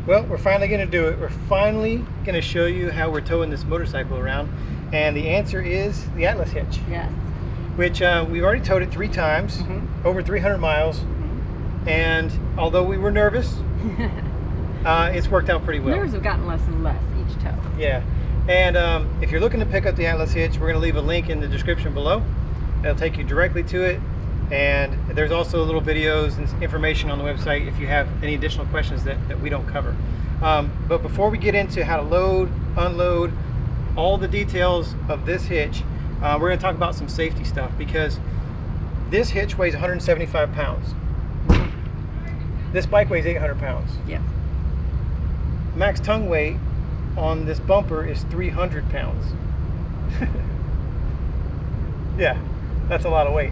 Well, we're finally going to do it. We're finally going to show you how we're towing this motorcycle around. And the answer is the Atlas Hitch. Yes. Which we've already towed it 3 times, over 300 miles. And although we were nervous, it's worked out pretty well. Nerves have gotten less and less each tow. Yeah. And if you're looking to pick up the Atlas Hitch, we're going to leave a link in the description below. It'll take you directly to it. And there's also little videos and information on the website if you have any additional questions that we don't cover. But before we get into how to load, unload, all the details of this hitch, we're going to talk about some safety stuff, because this hitch weighs 175 pounds. This bike weighs 800 pounds. Yes. Max tongue weight on this bumper is 300 pounds. Yeah, that's a lot of weight.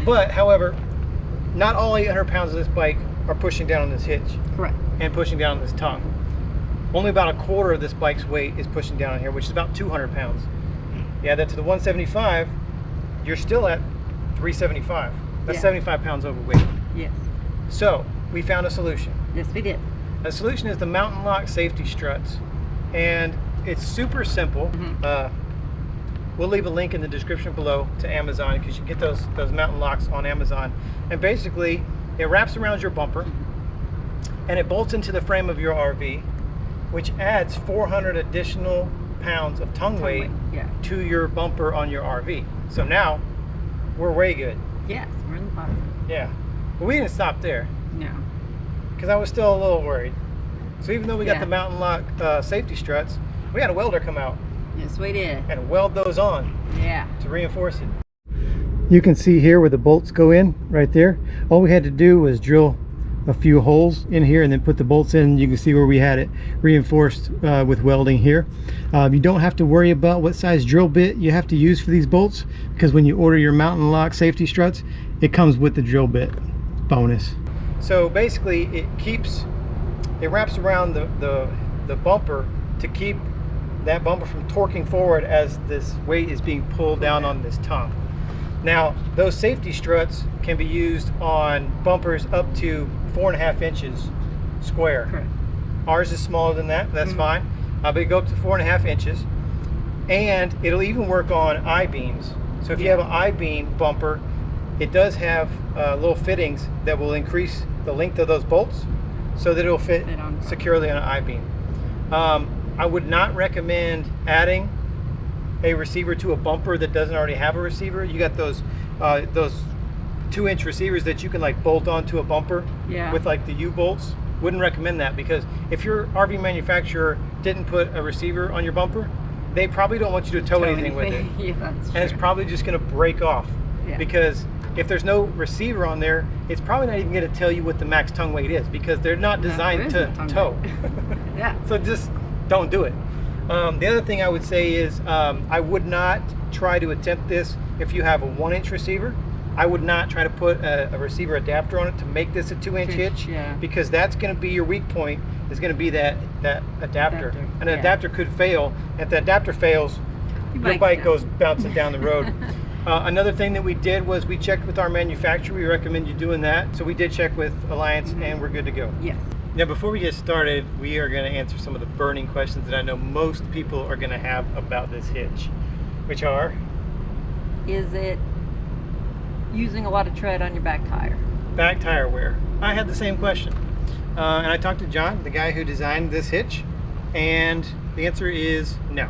But, however, not all 800 pounds of this bike are pushing down on this hitch. Correct. And pushing down on this tongue. Only about a quarter of this bike's weight is pushing down on here, which is about 200 pounds. You add that to the 175, you're still at 375. That's 75 pounds overweight. Yes. So, we found a solution. Yes, we did. The solution is the Mountain Lock safety struts. And it's super simple. We'll leave a link in the description below to Amazon, because you can get those mountain locks on Amazon. And basically, it wraps around your bumper and it bolts into the frame of your RV, which adds 400 additional pounds of tongue weight to your bumper on your RV. So now we're way good. Yes, we're in the bottom. Yeah, but we didn't stop there. No. Because I was still a little worried. So even though we got the Mountain Lock safety struts, we had a welder come out. Yes, we did. And weld those on. Yeah. To reinforce it. You can see here where the bolts go in, right there. All we had to do was drill a few holes in here and then put the bolts in. You can see where we had it reinforced with welding here. You don't have to worry about what size drill bit you have to use for these bolts, because when you order your Mountain Lock safety struts, it comes with the drill bit bonus. So basically it wraps around the bumper to keep that bumper from torquing forward as this weight is being pulled down on this tongue. Now, those safety struts can be used on bumpers up to 4.5 inches square. Correct. Ours is smaller than that. That's fine. But it go up to 4.5 inches, and it'll even work on I-beams. So if you have an I-beam bumper, it does have little fittings that will increase the length of those bolts so that it'll fit securely on an I-beam. I would not recommend adding a receiver to a bumper that doesn't already have a receiver. You got those 2-inch receivers that you can like bolt onto a bumper with like the U-bolts. Wouldn't recommend that, because if your RV manufacturer didn't put a receiver on your bumper, they probably don't want you to tow anything with it. And it's probably just going to break off, because if there's no receiver on there, it's probably not even going to tell you what the max tongue weight is, because they're not designed to tow. So just don't do it. The other thing I would say is I would not try to attempt this if you have a 1-inch receiver. I would not try to put a receiver adapter on it to make this a 2-inch hitch, because that's going to be your weak point, is going to be that adapter. And an adapter could fail. If the adapter fails, your bike goes bouncing down the road. Another thing that we did was we checked with our manufacturer. We recommend you doing that. So we did check with Alliance and we're good to go. Yes. Now, before we get started, we are going to answer some of the burning questions that I know most people are going to have about this hitch, which are: is it using a lot of tread on your back tire? Back tire wear. I had the same question. And I talked to John, the guy who designed this hitch, and the answer is no.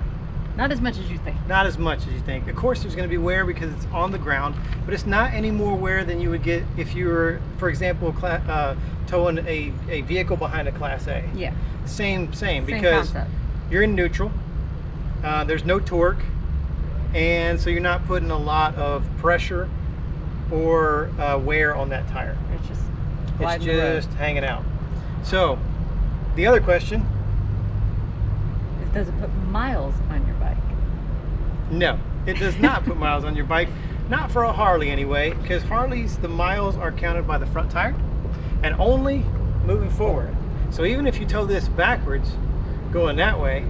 Not as much as you think. Not as much as you think. Of course there's going to be wear because it's on the ground, but it's not any more wear than you would get if you were, for example, towing a vehicle behind a Class A. Yeah. Same because concept. You're in neutral, there's no torque, and so you're not putting a lot of pressure or wear on that tire. It's just hanging out. So the other question is, does it put miles on your bike? No, it does not put miles on your bike. Not for a Harley anyway, because Harleys, the miles are counted by the front tire and only moving forward. So even if you tow this backwards, going that way,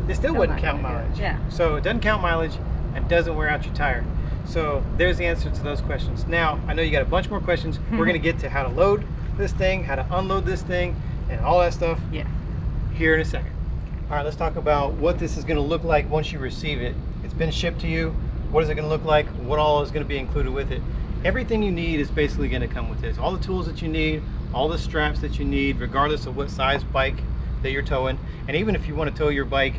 it still wouldn't count mileage. Yeah. So it doesn't count mileage and doesn't wear out your tire. So there's the answer to those questions. Now, I know you got a bunch more questions. We're going to get to how to load, this thing, how to unload this thing, and all that stuff Yeah. here in a second. All right, let's talk about what this is going to look like once you receive it. It's been shipped to you. What is it going to look like? What all is going to be included with it? Everything you need is basically going to come with this. All the tools that you need, all the straps that you need, regardless of what size bike that you're towing. And even if you want to tow your bike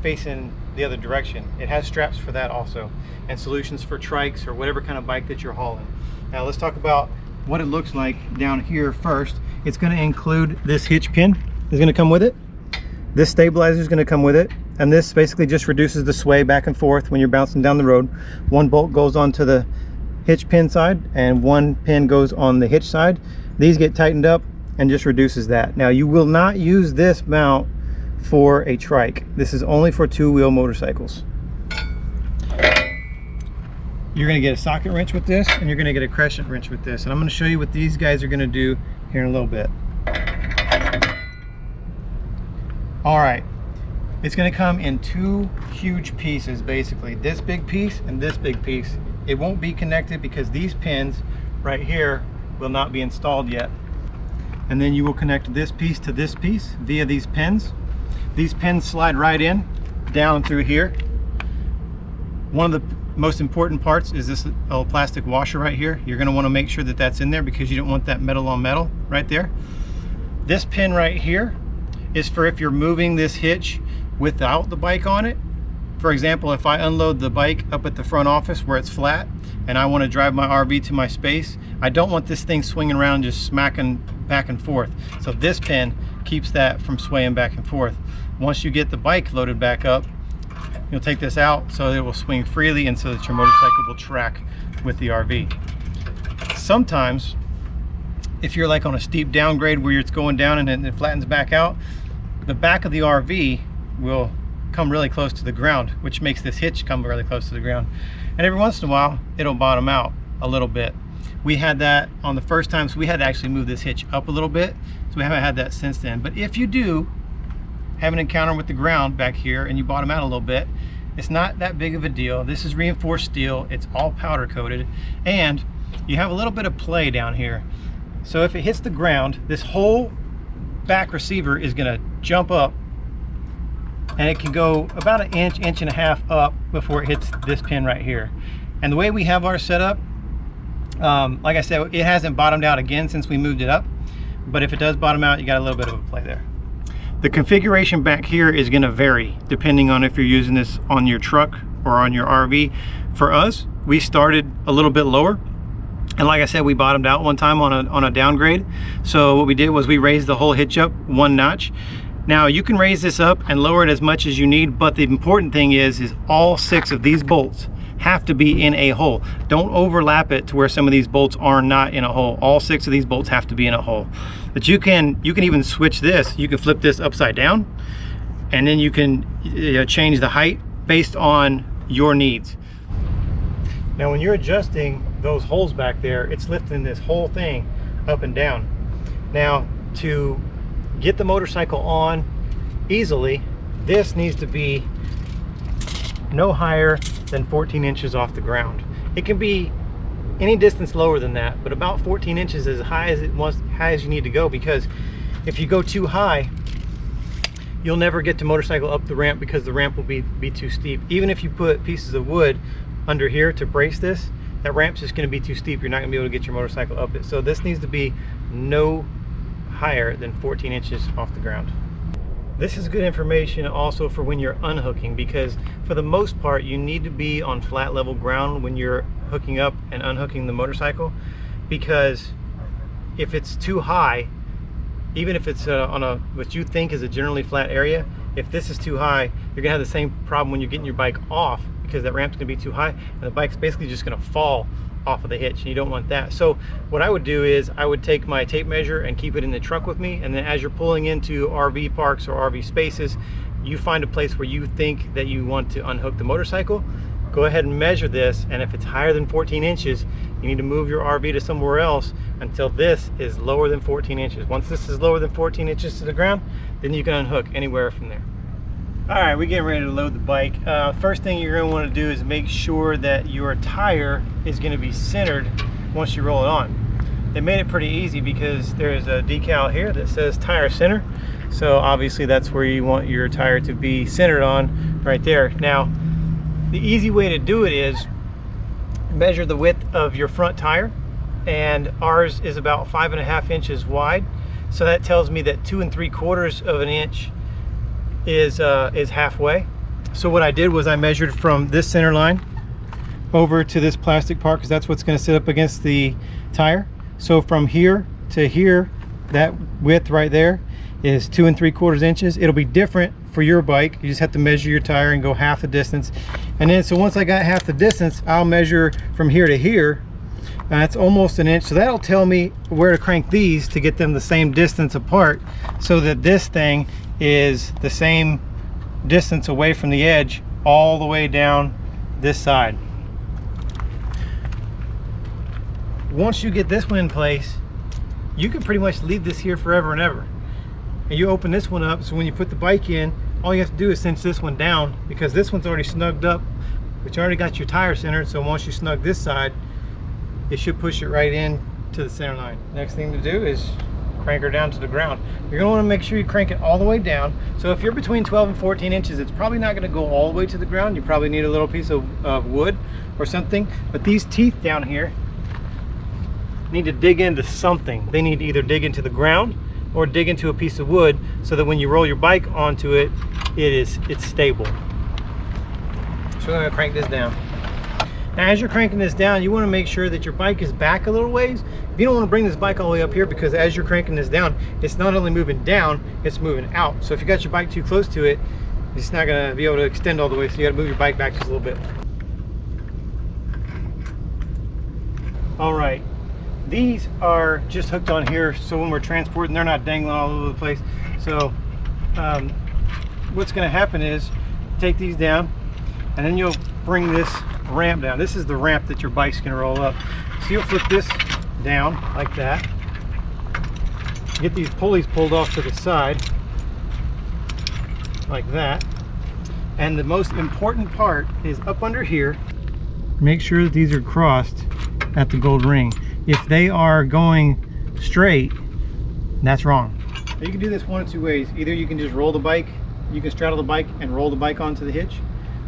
facing the other direction, it has straps for that also, and solutions for trikes or whatever kind of bike that you're hauling. Now let's talk about what it looks like down here first. It's going to include this hitch pin is going to come with it. This stabilizer is going to come with it, and this basically just reduces the sway back and forth when you're bouncing down the road. One bolt goes onto the hitch pin side and one pin goes on the hitch side. These get tightened up and just reduces that. Now you will not use this mount for a trike. This is only for two-wheel motorcycles. You're going to get a socket wrench with this, and you're going to get a crescent wrench with this, and I'm going to show you what these guys are going to do here in a little bit. All right, it's going to come in two huge pieces, basically this big piece and this big piece. It won't be connected because these pins right here will not be installed yet. And then you will connect this piece to this piece via these pins. These pins slide right in down through here. One of the most important parts is this little plastic washer right here. You're going to want to make sure that that's in there because you don't want that metal on metal right there. This pin right here is for if you're moving this hitch without the bike on it. For example, if I unload the bike up at the front office where it's flat and I want to drive my RV to my space, I don't want this thing swinging around just smacking back and forth. So this pin keeps that from swaying back and forth. Once you get the bike loaded back up, you'll take this out so it will swing freely and so that your motorcycle will track with the RV. Sometimes, if you're like on a steep downgrade where it's going down and then it flattens back out, the back of the RV will come really close to the ground, which makes this hitch come really close to the ground. And every once in a while, it'll bottom out a little bit. We had that on the first time, so we had to actually move this hitch up a little bit. So we haven't had that since then. But if you do have an encounter with the ground back here and you bottom out a little bit, it's not that big of a deal. This is reinforced steel. It's all powder coated. And you have a little bit of play down here. So if it hits the ground, this whole back receiver is going to jump up, and it can go about an inch, inch and a half up before it hits this pin right here. And the way we have ours set up, like I said, it hasn't bottomed out again since we moved it up, but if it does bottom out, you got a little bit of a play there. The configuration back here is going to vary depending on if you're using this on your truck or on your RV. For us, we started a little bit lower, and like I said, we bottomed out one time on a downgrade. So what we did was we raised the whole hitch up one notch. Now you can raise this up and lower it as much as you need, but the important thing is all 6 of these bolts have to be in a hole. Don't overlap it to where some of these bolts are not in a hole. All 6 of these bolts have to be in a hole. But you can even switch this. You can flip this upside down, and then you can change the height based on your needs. Now when you're adjusting those holes back there, it's lifting this whole thing up and down. Now to get the motorcycle on easily, this needs to be no higher than 14 inches off the ground. It can be any distance lower than that, but about 14 inches is as high as you need to go, because if you go too high, you'll never get the motorcycle up the ramp because the ramp will be too steep. Even if you put pieces of wood under here to brace this, that ramp's just going to be too steep. You're not going to be able to get your motorcycle up it. So this needs to be no higher than 14 inches off the ground. This is good information also for when you're unhooking, because for the most part you need to be on flat level ground when you're hooking up and unhooking the motorcycle, because if it's too high, even if it's on what you think is a generally flat area, if this is too high, you're gonna have the same problem when you're getting your bike off, because that ramp's gonna be too high and the bike's basically just gonna fall off of the hitch, and you don't want that. So what I would do is I would take my tape measure and keep it in the truck with me, and then as you're pulling into RV parks or RV spaces, you find a place where you think that you want to unhook the motorcycle, go ahead and measure this, and if it's higher than 14 inches, you need to move your RV to somewhere else until this is lower than 14 inches. Once this is lower than 14 inches to the ground, then you can unhook anywhere from there. All right, we're getting ready to load the bike. First thing you're gonna wanna do is make sure that your tire is gonna be centered once you roll it on. they made it pretty easy because there's a decal here that says tire center. So obviously that's where you want your tire to be centered on, right there. Now, the easy way to do it is measure the width of your front tire, and ours is about 5.5 inches wide. So that tells me that 2 3/4 of an inch is halfway. So what I did was I measured from this center line over to this plastic part, because that's what's going to sit up against the tire. So from here to here, that width right there is 2 3/4 inches. It'll be different for your bike. You just have to measure your tire and go half the distance. And then, so once I got half the distance, I'll measure from here to here. That's almost an inch. So that'll tell me where to crank these to get them the same distance apart, so that this thing is the same distance away from the edge all the way down this side. Once you get this one in place, you can pretty much leave this here forever and ever. And you open this one up, so when you put the bike in, all you have to do is cinch this one down, because this one's already snugged up, but you already got your tire centered. So once you snug this side, it should push it right in to the center line. Next thing to do is crank her down to the ground. You're gonna wanna make sure you crank it all the way down. So if you're between 12 and 14 inches, it's probably not gonna go all the way to the ground. You probably need a little piece of wood or something. But these teeth down here need to dig into something. They need to either dig into the ground or dig into a piece of wood, so that when you roll your bike onto it, it's stable. So we're gonna crank this down. Now, as you're cranking this down, you want to make sure that your bike is back a little ways. You don't want to bring this bike all the way up here, because as you're cranking this down, it's not only moving down, it's moving out. So if you got your bike too close to it, it's not going to be able to extend all the way. So you got to move your bike back just a little bit. All right, these are just hooked on here, so when we're transporting, they're not dangling all over the place. So what's going to happen is take these down, and then you'll bring this ramp down. This is the ramp that your bike's going to roll up. So you'll flip this down like that, get these pulleys pulled off to the side like that, and the most important part is up under here. Make sure that these are crossed at the gold ring. If they are going straight, that's wrong. You can do this one of two ways. Either you can just roll the bike, you can straddle the bike and roll the bike onto the hitch,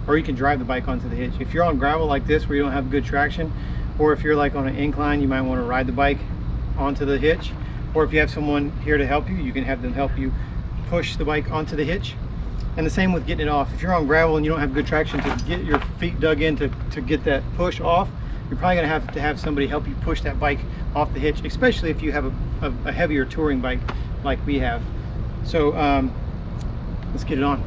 or you can drive the bike onto the hitch. If you're on gravel like this where you don't have good traction, or if you're like on an incline, you might want to ride the bike onto the hitch. Or if you have someone here to help you, you can have them help you push the bike onto the hitch. And the same with getting it off. If you're on gravel and you don't have good traction to get your feet dug in to get that push off, you're probably going to have somebody help you push that bike off the hitch, especially if you have a heavier touring bike like we have. So let's get it on.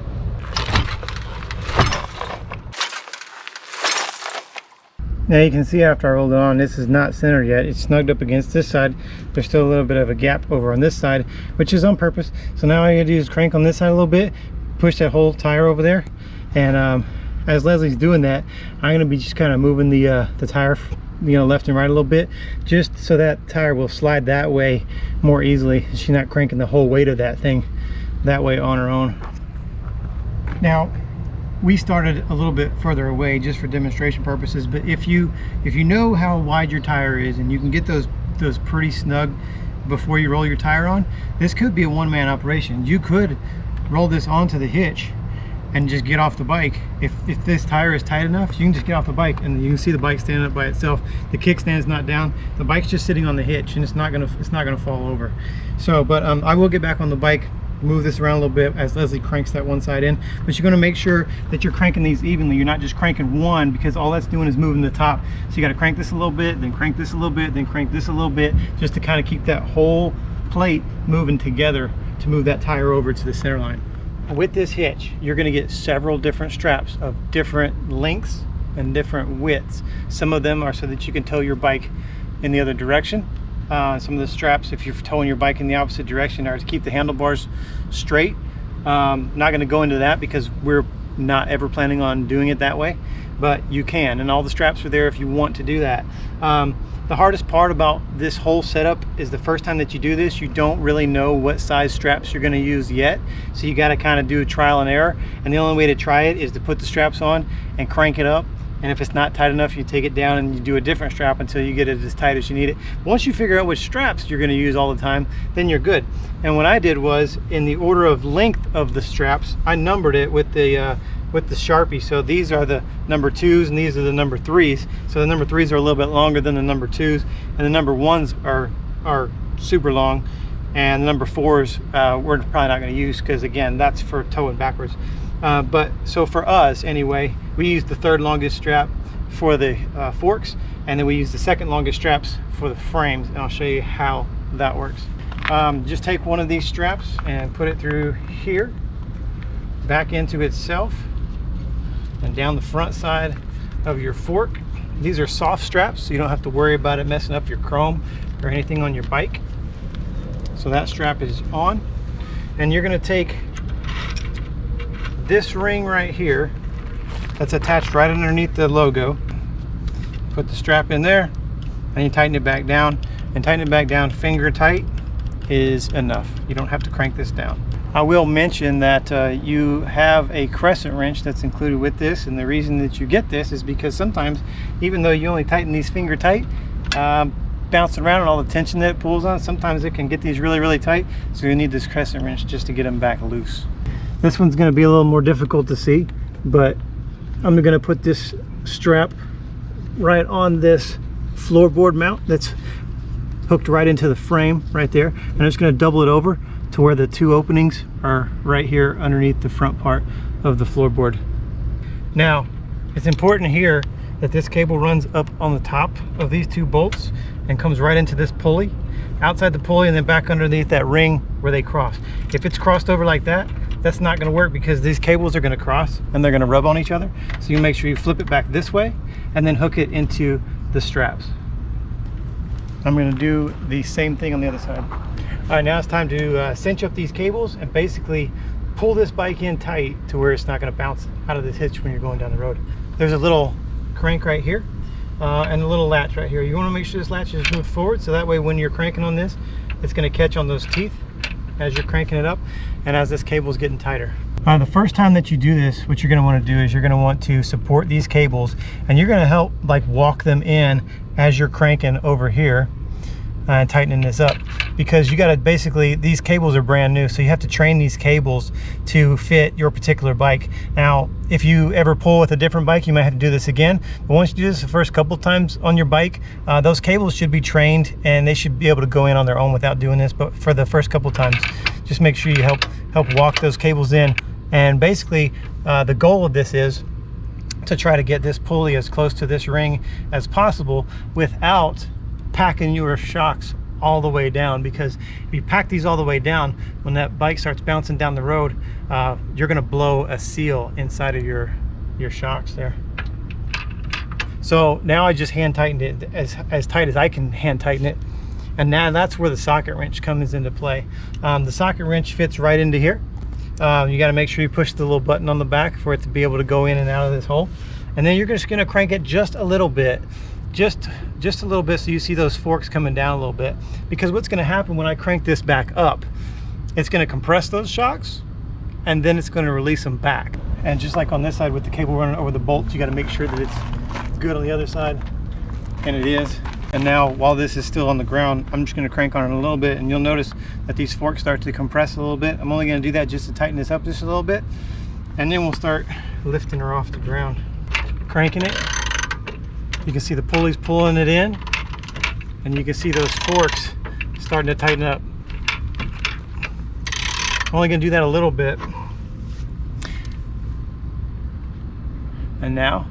Now you can see after I rolled it on, this is not centered yet. It's snugged up against this side. There's still a little bit of a gap over on this side, which is on purpose. So now all you gotta do is crank on this side a little bit, push that whole tire over there. And as Leslie's doing that, I'm gonna be just kind of moving the tire, left and right a little bit, just so that tire will slide that way more easily. She's not cranking the whole weight of that thing that way on her own. Now, we started a little bit further away just for demonstration purposes, but if you know how wide your tire is and you can get those pretty snug before you roll your tire on, this could be a one-man operation. You could roll this onto the hitch and just get off the bike. If this tire is tight enough, you can just get off the bike and you can see the bike standing up by itself. The kickstand's not down, the bike's just sitting on the hitch, and it's not gonna fall over. So, but I will get back on the bike, move this around a little bit as Leslie cranks that one side in. But you're going to make sure that you're cranking these evenly. You're not just cranking one, because all that's doing is moving the top. So you got to crank this a little bit, then crank this a little bit, then crank this a little bit, just to kind of keep that whole plate moving together to move that tire over to the center line. With this hitch, you're going to get several different straps of different lengths and different widths. Some of them are so that you can tow your bike in the other direction. Some of the straps, if you're towing your bike in the opposite direction, are to keep the handlebars straight. Not going to go into that because we're not ever planning on doing it that way, but you can, and all the straps are there if you want to do that. The hardest part about this whole setup is the first time that you do this, you don't really know what size straps you're going to use yet, so you got to kind of do trial and error, and the only way to try it is to put the straps on and crank it up and if it's not tight enough, you take it down and you do a different strap until you get it as tight as you need it. Once you figure out which straps you're going to use all the time, then you're good. And what I did was, in the order of length of the straps, I numbered it with the Sharpie. So these are the number 2s and these are the number 3s. So the number 3s are a little bit longer than the number 2s, and the number 1s are super long, and the number 4s we're probably not going to use, because again, that's for towing backwards. But so for us anyway, we use the 3rd longest strap for the forks, and then we use the 2nd longest straps for the frames, and I'll show you how that works. Just take one of these straps and put it through here, back into itself, and down the front side of your fork. These are soft straps, so you don't have to worry about it messing up your chrome or anything on your bike. So that strap is on, and you're going to take this ring right here that's attached right underneath the logo, put the strap in there, and you tighten it back down, and tighten it back down finger tight is enough. You don't have to crank this down. I will mention that you have a crescent wrench that's included with this, and the reason that you get this is because sometimes, even though you only tighten these finger tight, bouncing around and all the tension that it pulls on, sometimes it can get these really tight, so you need this crescent wrench just to get them back loose. This one's going to be a little more difficult to see, but I'm going to put this strap right on this floorboard mount that's hooked right into the frame right there, and I'm just going to double it over to where the 2 openings are right here underneath the front part of the floorboard. Now, it's important here that this cable runs up on the top of these 2 bolts and comes right into this pulley, outside the pulley, and then back underneath that ring where they cross. If it's crossed over like that, that's not going to work, because these cables are going to cross and they're going to rub on each other. So you make sure you flip it back this way and then hook it into the straps. I'm going to do the same thing on the other side. All right, now it's time to cinch up these cables and basically pull this bike in tight to where it's not going to bounce out of this hitch when you're going down the road. There's a little crank right here and a little latch right here. You want to make sure this latch is moved forward, so that way when you're cranking on this, it's going to catch on those teeth as you're cranking it up and as this cable is getting tighter. The first time that you do this, what you're going to want to do is you're going to want to support these cables, and you're going to help like walk them in as you're cranking over here and tightening this up, because you got to basically, these cables are brand new, so you have to train these cables to fit your particular bike. Now, if you ever pull with a different bike, you might have to do this again, but once you do this the first couple times on your bike, those cables should be trained and they should be able to go in on their own without doing this. But for the first couple times, just make sure you help walk those cables in. And basically the goal of this is to try to get this pulley as close to this ring as possible without packing your shocks all the way down, because if you pack these all the way down, when that bike starts bouncing down the road, you're going to blow a seal inside of your shocks there. So now I just hand tightened it as tight as I can hand tighten it, and now that's where the socket wrench comes into play. The socket wrench fits right into here. You got to make sure you push the little button on the back for it to be able to go in and out of this hole, and then you're just going to crank it just a little bit, just a little bit, so you see those forks coming down a little bit, because what's going to happen when I crank this back up, it's going to compress those shocks and then it's going to release them back. And just like on this side with the cable running over the bolts, you got to make sure that it's good on the other side, and it is. And now while this is still on the ground, I'm just going to crank on it a little bit, and you'll notice that these forks start to compress a little bit. I'm only going to do that just to tighten this up just a little bit, and then we'll start lifting her off the ground. Cranking it, you can see the pulleys pulling it in, and you can see those forks starting to tighten up. I'm only going to do that a little bit. And now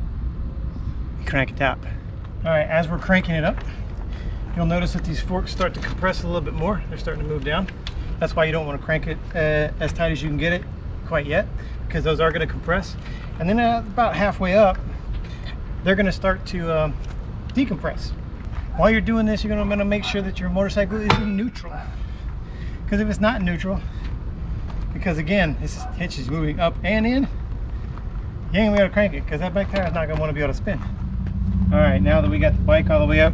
you crank it up. All right, as we're cranking it up, you'll notice that these forks start to compress a little bit more. They're starting to move down. That's why you don't want to crank it as tight as you can get it quite yet, because those are going to compress. And then about halfway up, they're going to start to decompress. While you're doing this, you're going to make sure that your motorcycle is in neutral, because if it's not in neutral, because again, this hitch is moving up and in, you ain't gonna be able to crank it, because that back tire is not gonna want to be able to spin. All right, now that we got the bike all the way up,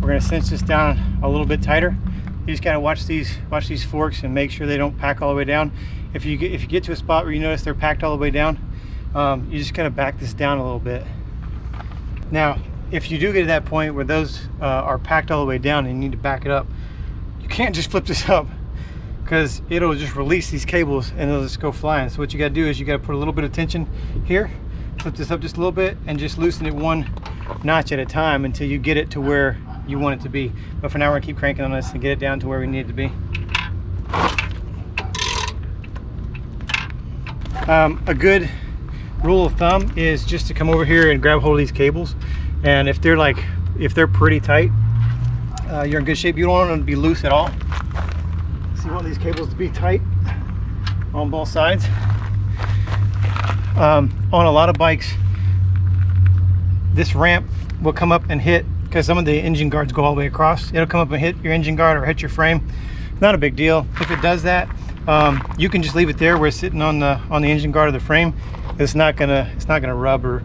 we're gonna cinch this down a little bit tighter. You just gotta watch these forks and make sure they don't pack all the way down. If you get to a spot where you notice they're packed all the way down, you just gotta back this down a little bit Now, if you do get to that point where those are packed all the way down and you need to back it up, you can't just flip this up, because it'll just release these cables and it'll just go flying. So what you got to do is you got to put a little bit of tension here, flip this up just a little bit, and just loosen it one notch at a time until you get it to where you want it to be. But for now, we're gonna keep cranking on this and get it down to where we need it to be. A good rule of thumb is just to come over here and grab hold of these cables, and if they're pretty tight, you're in good shape. You don't want them to be loose at all. So you want these cables to be tight on both sides. On a lot of bikes, this ramp will come up and hit, because some of the engine guards go all the way across. It'll come up and hit your engine guard or hit your frame. Not a big deal. If it does that, you can just leave it there where it's sitting on the engine guard of the frame. It's not gonna rub or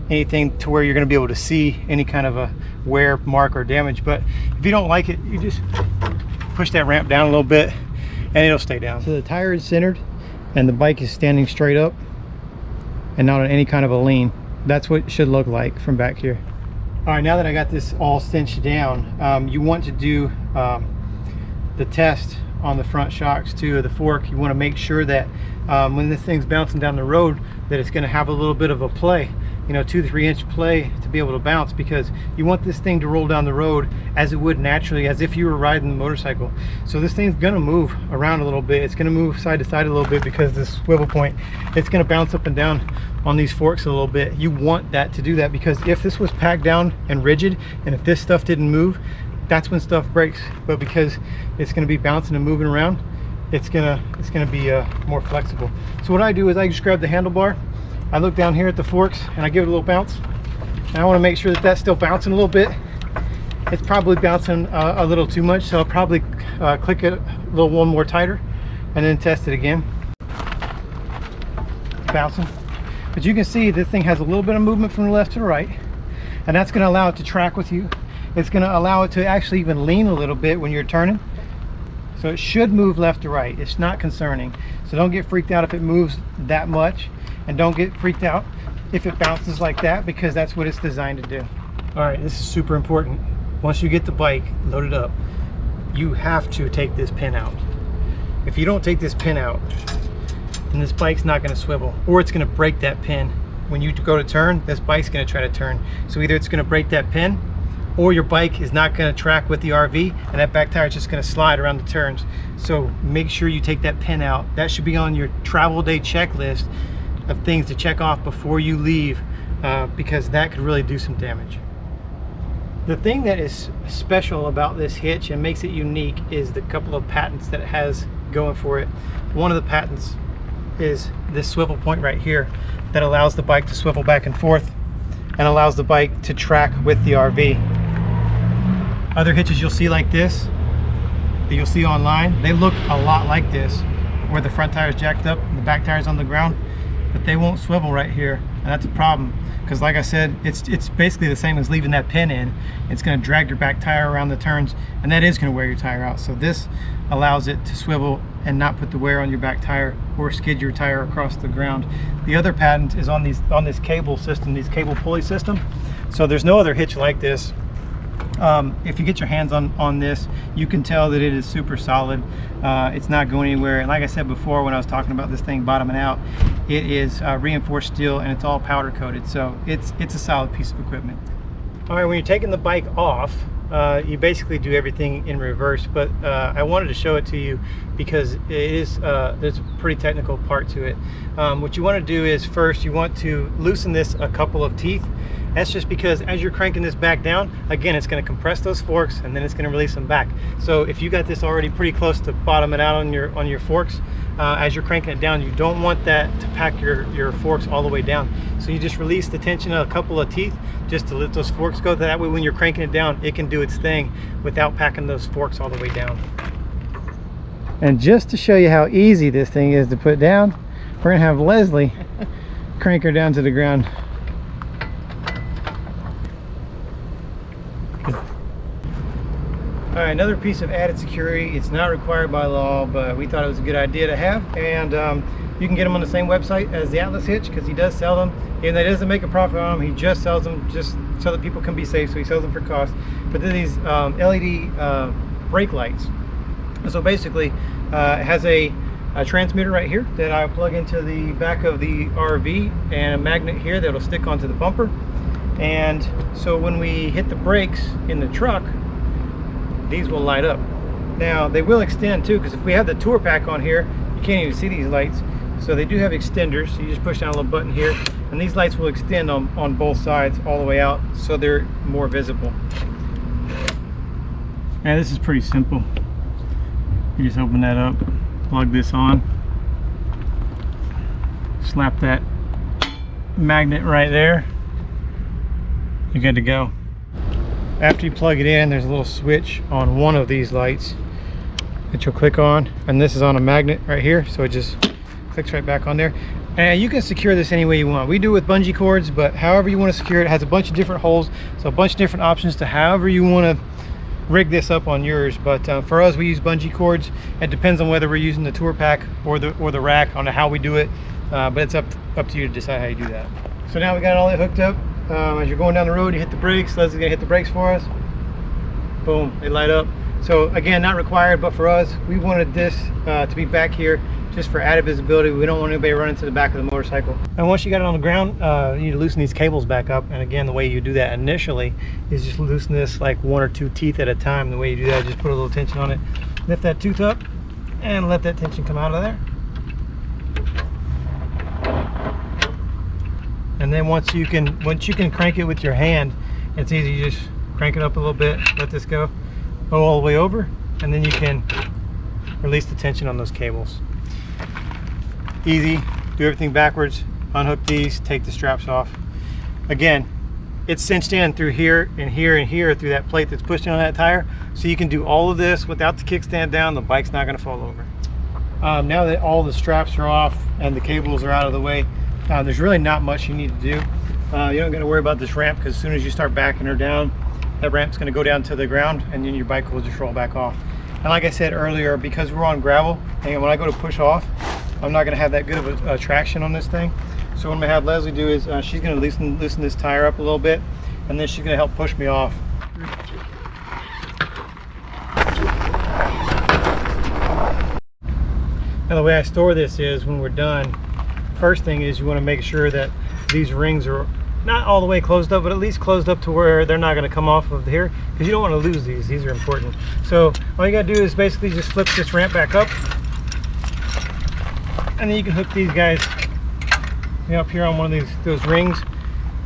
anything to where you're gonna be able to see any kind of a wear mark or damage. But if you don't like it, you just push that ramp down a little bit and it'll stay down. So the tire is centered and the bike is standing straight up and not on any kind of a lean. That's what it should look like from back here. All right, now that I got this all cinched down, you want to do the test on the front shocks too of the fork. You want to make sure that when this thing's bouncing down the road, that it's going to have a little bit of a play, you know, 2 to 3 inch play to be able to bounce, because you want this thing to roll down the road as it would naturally, as if you were riding the motorcycle. So this thing's going to move around a little bit. It's going to move side to side a little bit because this swivel point, it's going to bounce up and down on these forks a little bit. You want that to do that, because if this was packed down and rigid, and if this stuff didn't move, that's when stuff breaks. But because it's going to be bouncing and moving around, it's gonna be more flexible. So what I do is I just grab the handlebar, I look down here at the forks, and I give it a little bounce. And I want to make sure that that's still bouncing a little bit. It's probably bouncing a little too much, so I'll probably click it one more tighter and then test it again. Bouncing. But you can see this thing has a little bit of movement from the left to the right, and that's going to allow it to track with you. It's going to allow it to actually even lean a little bit when you're turning. So it should move left to right. It's not concerning. So don't get freaked out if it moves that much, and don't get freaked out if it bounces like that, because that's what it's designed to do. All right, this is super important. Once you get the bike loaded up, you have to take this pin out. If you don't take this pin out, then this bike's not going to swivel, or it's going to break that pin. When you go to turn, this bike's going to try to turn. So either it's going to break that pin, or your bike is not going to track with the RV, and that back tire is just going to slide around the turns. So make sure you take that pin out. That should be on your travel day checklist of things to check off before you leave, because that could really do some damage. The thing that is special about this hitch and makes it unique is the couple of patents that it has going for it. One of the patents is this swivel point right here that allows the bike to swivel back and forth and allows the bike to track with the RV. Other hitches you'll see like this, that you'll see online, they look a lot like this, where the front tire is jacked up and the back tire is on the ground, but they won't swivel right here, and that's a problem, because like I said, it's basically the same as leaving that pin in. It's going to drag your back tire around the turns, and that is going to wear your tire out. So this allows it to swivel and not put the wear on your back tire or skid your tire across the ground. The other patent is on this cable system, these cable pulley system. So there's no other hitch like this. If you get your hands on this, you can tell that it is super solid. It's not going anywhere, and like I said before when I was talking about this thing bottoming out, it is reinforced steel and it's all powder coated, so it's a solid piece of equipment. All right, when you're taking the bike off, you basically do everything in reverse, but I wanted to show it to you because it is there's a pretty technical part to it. What you want to do is, first you want to loosen this a couple of teeth. That's just because as you're cranking this back down, again, it's going to compress those forks and then it's going to release them back. So if you got this already pretty close to bottoming out on your forks, as you're cranking it down, you don't want that to pack your forks all the way down. So you just release the tension of a couple of teeth just to let those forks go. That way when you're cranking it down, it can do its thing without packing those forks all the way down. And just to show you how easy this thing is to put down, we're going to have Leslie crank her down to the ground. All another piece of added security. It's not required by law, but we thought it was a good idea to have. And you can get them on the same website as the Atlas Hitch, because he does sell them. And he doesn't make a profit on them. He just sells them just so that people can be safe. So he sells them for cost. But then these LED brake lights. So basically, it has a transmitter right here that I plug into the back of the RV, and a magnet here that'll stick onto the bumper. And so when we hit the brakes in the truck, these will light up. Now they will extend too, because if we have the tour pack on here, you can't even see these lights. So they do have extenders, so you just push down a little button here, and these lights will extend on both sides all the way out, so they're more visible. Now this is pretty simple. You just open that up, plug this on, slap that magnet right there, you're good to go. After you plug it in, there's a little switch on one of these lights that you'll click on, and this is on a magnet right here, so it just clicks right back on there. And you can secure this any way you want. We do it with bungee cords, but however you want to secure it, it has a bunch of different holes, so a bunch of different options to however you want to rig this up on yours. But for us, we use bungee cords. It depends on whether we're using the tour pack or the rack on how we do it, but it's up to you to decide how you do that. So now we got all that hooked up. As you're going down the road, you hit the brakes. Leslie's gonna hit the brakes for us. Boom, they light up. So again, not required, but for us, we wanted this to be back here just for added visibility. We don't want anybody running to the back of the motorcycle. And once you got it on the ground, you need to loosen these cables back up. And again, the way you do that initially is just loosen this like 1 or 2 teeth at a time. The way you do that, just put a little tension on it, lift that tooth up, and let that tension come out of there. And then once you can crank it with your hand, it's easy. You just crank it up a little bit, let this go all the way over, and then you can release the tension on those cables. Easy. Do everything backwards, unhook these, take the straps off. Again, it's cinched in through here and here and here through that plate that's pushed in on that tire, so you can do all of this without the kickstand down. The bike's not going to fall over. Now that all the straps are off and the cables are out of the way, there's really not much you need to do. You don't got to worry about this ramp, because as soon as you start backing her down, that ramp's going to go down to the ground, and then your bike will just roll back off. And like I said earlier, because we're on gravel, and when I go to push off, I'm not going to have that good of a traction on this thing. So what I'm going to have Leslie do is she's going to loosen this tire up a little bit, and then she's going to help push me off. Now the way I store this is, when we're done, first thing is you want to make sure that these rings are not all the way closed up, but at least closed up to where they're not going to come off of here, because you don't want to lose these. These are important. So all you got to do is basically just flip this ramp back up, and then you can hook these guys up here on one of those rings,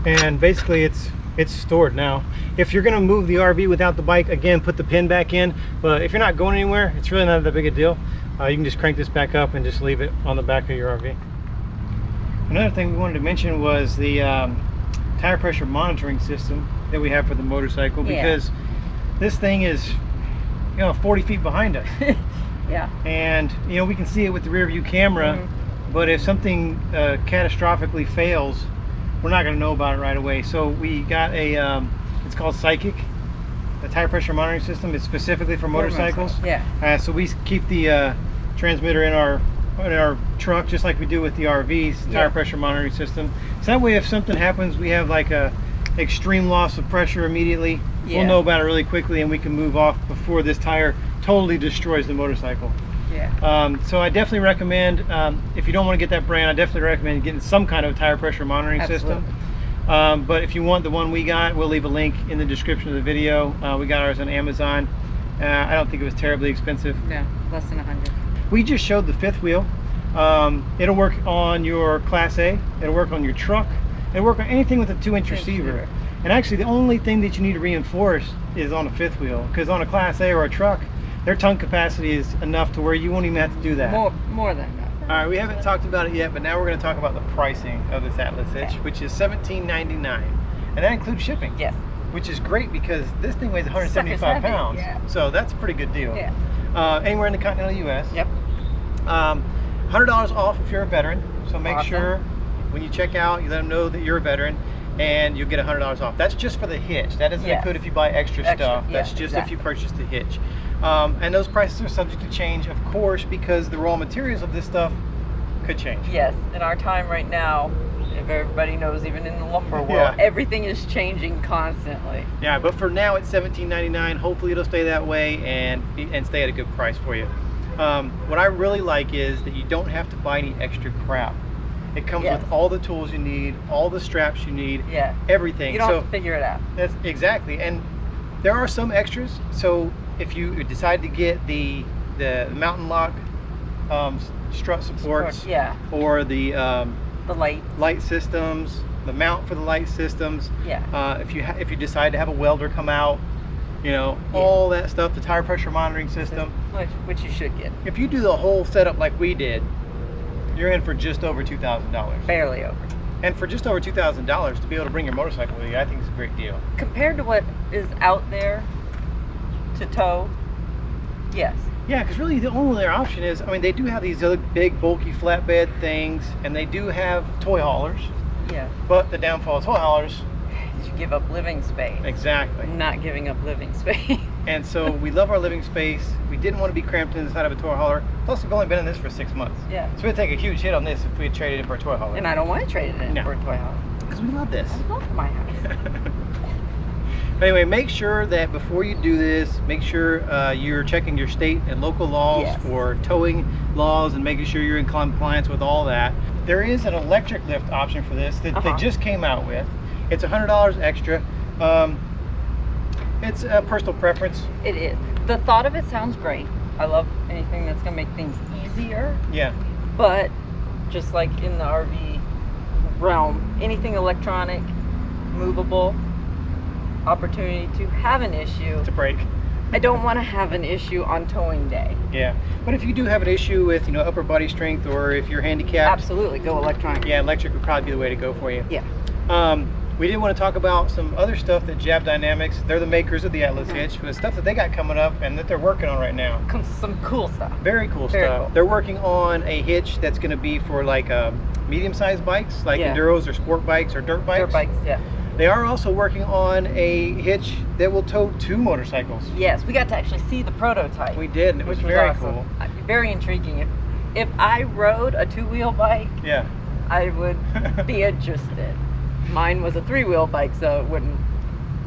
and basically it's stored. Now if you're going to move the RV without the bike, again, put the pin back in, but if you're not going anywhere, it's really not that big a deal. You can just crank this back up and just leave it on the back of your RV. Another thing we wanted to mention was the tire pressure monitoring system that we have for the motorcycle, because this thing is 40 feet behind us. Yeah. And we can see it with the rear view camera, but if something catastrophically fails, we're not going to know about it right away. So we got it's called Psychic, the tire pressure monitoring system. It's specifically for motorcycles. Yeah. So we keep the transmitter in our truck, just like we do with the RVs, tire pressure monitoring system. So that way, if something happens, we have like a extreme loss of pressure immediately. We'll know about it really quickly, and we can move off before this tire totally destroys the motorcycle. Yeah. So I definitely recommend, if you don't want to get that brand, I definitely recommend getting some kind of tire pressure monitoring system. But if you want the one we got, we'll leave a link in the description of the video. We got ours on Amazon. I don't think it was terribly expensive. No, less than 100. We just showed the fifth wheel. It'll work on your Class A, it'll work on your truck, it'll work on anything with a 2-inch receiver. And actually the only thing that you need to reinforce is on a fifth wheel, because on a Class A or a truck, their tongue capacity is enough to where you won't even have to do that. More than enough. All right, we haven't talked about it yet, but now we're going to talk about the pricing of this Atlas Hitch, which is $17.99, and that includes shipping. Yes. Which is great, because this thing weighs 175 pounds, so that's a pretty good deal. Yeah. Anywhere in the continental U.S. Yep. $100 off if you're a veteran, so make sure when you check out, you let them know that you're a veteran. and you'll get $100 off. That's just for the hitch. That doesn't include if you buy extra stuff. That's just if you purchase the hitch. And those prices are subject to change, of course, because the raw materials of this stuff could change. Yes, in our time right now, if everybody knows, even in the lumber world, everything is changing constantly. Yeah, but for now it's $17.99. Hopefully it'll stay that way and stay at a good price for you. What I really like is that you don't have to buy any extra crap. It comes with all the tools you need, all the straps you need, everything. You don't have to figure it out. That's exactly. And there are some extras. So if you decide to get the mountain lock strut supports, or the light systems, the mount for the light systems, if you decide to have a welder come out, you know, all that stuff, the tire pressure monitoring system, which you should get. If you do the whole setup like we did, you're in for just over $2,000. Barely over. And for just over $2,000 to be able to bring your motorcycle with you, I think it's a great deal. Compared to what is out there to tow, yes. Yeah, because really the only other option is, I mean, they do have these other big bulky flatbed things, and they do have toy haulers. Yeah. But the downfall of toy haulers, you give up living space. Exactly. Not giving up living space. And so we love our living space. We didn't want to be cramped inside of a toy hauler. Plus, we've only been in this for 6 months. Yeah. So we'd take a huge hit on this if we had traded it for a toy hauler. And I don't want to trade it in for a toy hauler. Because we love this. I love my house. But anyway, make sure that before you do this, make sure you're checking your state and local laws for towing laws and making sure you're in compliance with all that. There is an electric lift option for this that they just came out with. It's $100 extra. It's a personal preference. It is. The thought of it sounds great. I love anything that's going to make things easier. Yeah. But just like in the RV realm, anything electronic, movable, opportunity to have an issue. To break. I don't want to have an issue on towing day. Yeah. But if you do have an issue with, you know, upper body strength, or if you're handicapped, absolutely go electronic. Yeah, electric would probably be the way to go for you. Yeah. We did want to talk about some other stuff that Jab Dynamics, they're the makers of the Atlas Hitch, but stuff that they got coming up and that they're working on right now. Some cool stuff. Very cool stuff. Cool. They're working on a hitch that's going to be for like medium-sized bikes, like enduros or sport bikes or dirt bikes. Dirt bikes, yeah. They are also working on a hitch that will tow 2 motorcycles. Yes, we got to actually see the prototype. We did, and it was very cool. Very intriguing. If I rode a 2-wheel bike, I would be interested. Mine was a 3-wheel bike, so it wouldn't.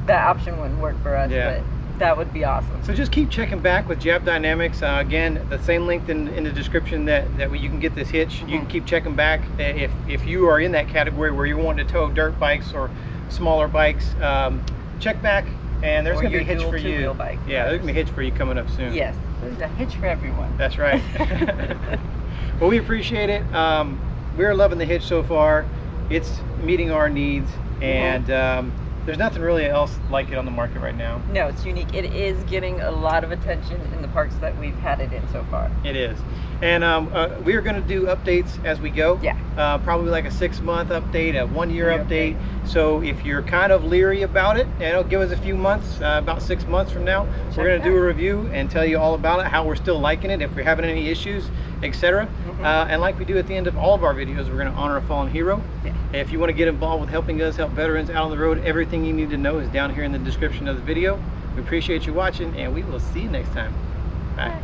That option wouldn't work for us. But that would be awesome. So just keep checking back with Jab Dynamics. Again, the same link in the description that you can get this hitch. You can keep checking back if you are in that category where you're wanting to tow dirt bikes or smaller bikes. Check back, and there's going to be a hitch for you. Bike. Yeah, there's going to be a hitch for you coming up soon. Yes, there's a hitch for everyone. That's right. Well, we appreciate it. We're loving the hitch so far. It's meeting our needs, and there's nothing really else like it on the market right now. No, it's unique. It is getting a lot of attention in the parks that we've had it in so far. It is. And we are going to do updates as we go. Yeah. Probably like a 6-month update, a 1-year update. So if you're kind of leery about it, it'll give us a few months, about 6 months from now, we're going to do a review and tell you all about it, how we're still liking it, if we're having any issues, etc. And like we do at the end of all of our videos, we're going to honor a fallen hero. Yeah. If you want to get involved with helping us help veterans out on the road, everything you need to know is down here in the description of the video. We appreciate you watching, and we will see you next time. Bye.